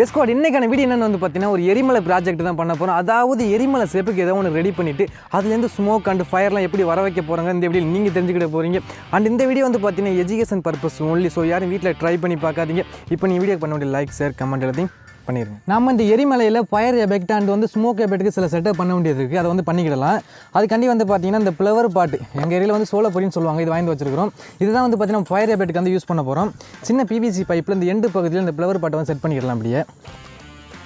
எஸ்குவாட் இன்னைக்கான வீடியோ என்னென்னு வந்து பார்த்தீங்கன்னா ஒரு எரிமலை ப்ராஜெக்ட் தான் பண்ண போகிறோம். அதாவது எரிமலை சேப்புக்கு ஏதோ ஒன்று ரெடி பண்ணிவிட்டு அதுலேருந்து ஸ்மோக் அண்ட் ஃபயர்லாம் எப்படி வர வைக்க போகிறாங்க இந்த வீடியோ நீங்கள் தெரிஞ்சுக்கிட்ட போகிறீங்க. அண்ட் இந்த வீடியோ வந்து பார்த்தீங்கன்னா எஜுகேஷன் பர்பஸ் ஒன்லி. ஸோ யாரும் வீட்டில் ட்ரை பண்ணி பார்க்காதீங்க. இப்போ நீ வீடியோ பண்ண வேண்டிய லைக் ஷேர் கமெண்ட் எல்லாத்தையும் பண்ணிடுங்க. நம்ம இந்த எரிமலையில் ஃபயர் எஃபெக்ட் அண்ட் வந்து ஸ்மோக் எஃபெக்ட்டுக்கு சில செட்டப் பண்ண வேண்டியது இருக்குது. அதை வந்து பண்ணிக்கிடலாம். அதுக்காண்டி வந்து பார்த்தீங்கன்னா இந்த ஃப்ளவர் பாட்டு எங்கள் ஏரியாவில் வந்து சோள பொரின்னு சொல்லுவாங்க. இது வாங்கி வச்சிருக்கிறோம். இதுதான் வந்து பார்த்தீங்கன்னா ஃபயர் எஃபெக்ட்டுக்கு வந்து யூஸ் பண்ண போகிறோம். சின்ன பிவிசி பைப்பில் இந்த எண்டு பகுதியில் இந்த ஃப்ளவர் பாட்டை வந்து செட் பண்ணிக்கலாம். அப்படியே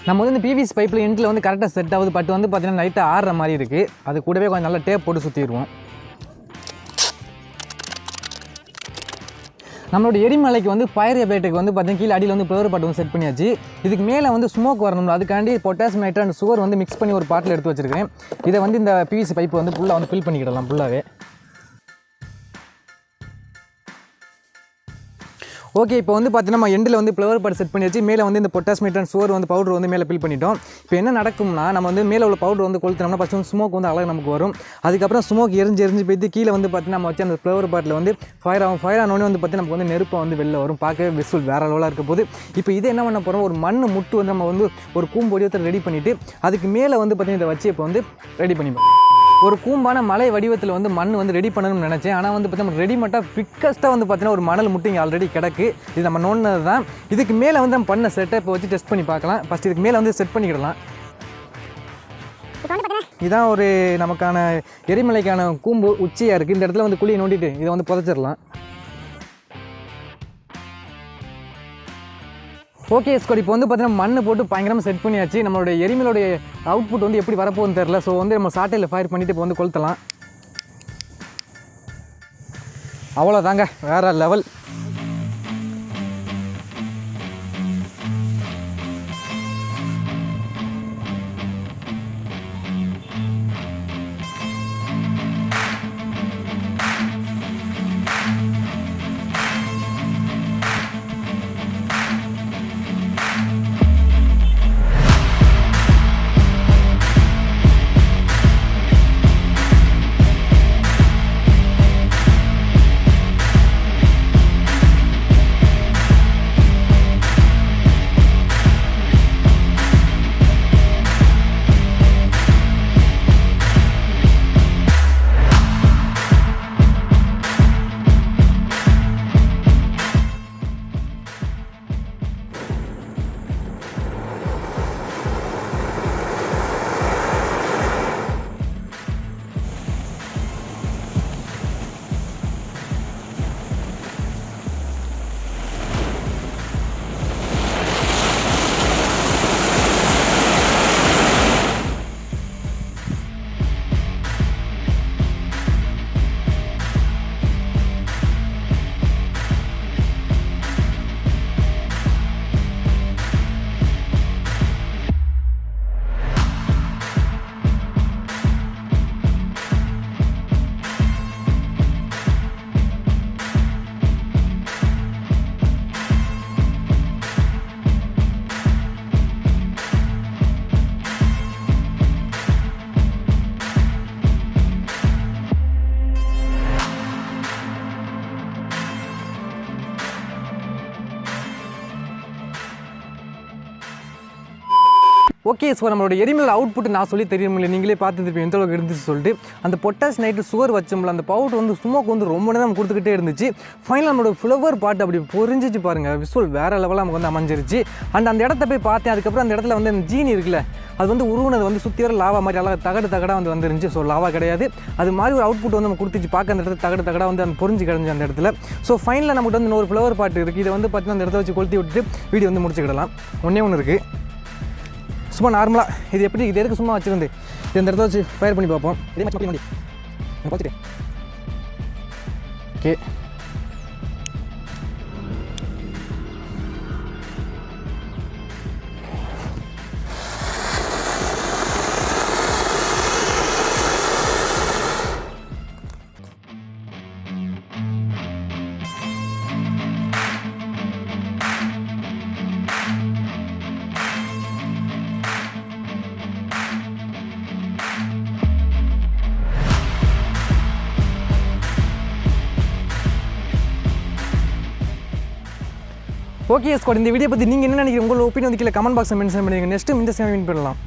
நம்ம வந்து இந்த பிவிசி பைப்பில் எண்டில் வந்து கரெக்டாக செட் ஆகுது. பட் வந்து பார்த்தீங்கன்னா லைட்டாக ஆடுற மாதிரி இருக்குது. அது கூடவே கொஞ்சம் நல்லா டேப் போட்டு சுற்றிடுவோம். நம்மளோட எரிமலைக்கு வந்து ஃபயர் எஃபெக்ட்டுக்கு வந்து பார்த்தீங்கன்னா கீழே அடியில் வந்து ஃப்ளவர் பாட்டு வந்து செட் பண்ணியாச்சு. இதுக்கு மேலே வந்து ஸ்மோக் வரணும். அதுக்காண்டி பொட்டாசியம் நைட்ரேட் அண்ட் சுகர் வந்து மிக்ஸ் பண்ணி ஒரு பாட்டில் எடுத்து வச்சிருக்கேன். இதை வந்து இந்த பிவிசி பைப்பு வந்து ஃபுல்லாக வந்து ஃபில் பண்ணிக்கிடலாம். ஃபுல்லாகவே ஓகே. இப்போ வந்து பார்த்தீங்கன்னா நம்ம எண்டில் வந்து ஃப்ளவர் பாட் செட் பண்ணியாச்சு. மேலே வந்து இந்த பொட்டாசியம் நைட்ரேட் அண்ட் சுகர் வந்து பவுடர் வந்து மேலே ஃபில் பண்ணிட்டோம். இப்போ என்ன நடக்கும்னா நம்ம வந்து மேலே உள்ள பவுடர் வந்து கொளுத்தினோம்னா ஃபஸ்ட் வந்து ஸ்மோக் வந்து அழகாக நமக்கு வரும். அதுக்கப்புறம் ஸ்மோக் எரிஞ்சு போயிட்டு கீழே வந்து பார்த்தீங்கன்னா நம்ம வச்சு அந்த ஃப்ளவர் பாட்டில் வந்து ஃபயர் ஆனோடனே வந்து பார்த்தீங்கன்னா நமக்கு வந்து நெருப்பை வந்து வெளில வரும். பார்க்கவே விசுவல் வேறு லெவலாக இருக்க போது. இப்போ இது என்ன பண்ண போகிறோம், ஒரு மண் முட்டு வந்து நம்ம வந்து ஒரு கூம்பொடியத்தை ரெடி பண்ணிவிட்டு அதுக்கு மேலே வந்து பார்த்தீங்கன்னா இதை வச்சு இப்போ வந்து ரெடி பண்ணிப்போம். ஒரு கூம்பான மலை வடிவத்தில் வந்து மண் வந்து ரெடி பண்ணணும்னு நினச்சேன். ஆனால் வந்து பார்த்தீங்கன்னா ரெடிமேட்டாக பிக்கஸ்ட்டாக வந்து பார்த்தீங்கன்னா ஒரு மணல் முட்டு இங்கே ஆல்ரெடி கிடக்கு. இது நம்ம நோண்டினது தான். இதுக்கு மேலே வந்து நம்ம பண்ண செட்டை இப்போ வச்சு டெஸ்ட் பண்ணி பார்க்கலாம். ஃபஸ்ட் இதுக்கு மேலே வந்து செட் பண்ணிக்கிடலாம். இதான் ஒரு நமக்கான எரிமலைக்கான கூம்பு உச்சியாக இருக்குது. இந்த இடத்துல வந்து குழியை நோண்டிட்டு இதை வந்து புதைச்சிடலாம். Okay score. இப்போ வந்து பார்த்தீங்கன்னா மண்ணை போட்டு பயங்கரமாக செட் பண்ணியாச்சு. நம்மளுடைய எரிமலையோடைய அவுட்புட் வந்து எப்படி வரப்போகுதுன்னு தெரில. ஸோ வந்து நம்ம சாட்டையில் ஃபயர் பண்ணிவிட்டு இப்போ வந்து கொளுத்தலாம். அவ்வளோதாங்க, வேறு லெவல். ஓகே. ஸோ நம்மளோட எரிமலை அவுட்புட் நான் சொல்லி தெரியுமில்ல, நீங்களே பார்த்துருப்பீங்க எந்த அளவுக்கு இருந்துச்சு சொல்லிட்டு. அந்த பொட்டாஸ் நைட்டு சுகர் வச்சோம்ல, அந்த பவுடர் வந்து ஸ்மோக் வந்து ரொம்ப நேரம் கொடுத்துக்கிட்டே இருந்துச்சு. ஃபைனல் நம்மளோட ஃப்ளவர் பாட்டு அப்படி பொரிஞ்சிச்சு பாருங்கள். விசுவல் வேறு லெவலாக நமக்கு வந்து அமைஞ்சிருச்சு. அந்த இடத்த போய் பார்த்தேன். அதுக்கப்புறம் அந்த இடத்துல வந்து அந்த ஜீனி இருக்குல்ல, அது வந்து உருவனது வந்து சுற்றி வர லாவா மாதிரி அழகாக தகடாக வந்து வந்துருந்துச்சு. ஸோ லாவா கிடையாது, அது மாதிரி ஒரு அவுட்புட் வந்து நம்ம கொடுத்துச்சு. பார்க்க அந்த இடத்துல தகடாக வந்து அந்த பொரிஞ்சு கிடஞ்சி அந்த இடத்துல. ஸோ ஃபைனலில் நமக்கு வந்து இன்னொரு ஃப்ளவர் பாட்டு இருக்குது. இதை வந்து பார்த்தீங்கன்னா அந்த இடத்த வச்சு கொளுத்தி விட்டுட்டு வீடியோ வந்து முடிச்சுக்கிடலாம். ஒன்று இருக்குது சும்மா நார்மலாக. இது எப்படி இது எதுக்கு சும்மா வச்சுருந்து இந்த இடத்த வச்சு ஃபயர் பண்ணி பார்ப்போம். இதே மாதிரி பண்ணி பார்த்துட்டு ஓகே. ஓகே ஸ்குவாட், இந்த வீடியோ பற்றி நீங்கள் என்ன நினைக்கிறீங்க? உங்களோட ஒப்பீனியன் வந்து கீழே கமெண்ட் பாக்ஸில் மென்ஷன் பண்ணுங்க. நெக்ஸ்ட் இந்த சேவை வின் பண்ணலாம்.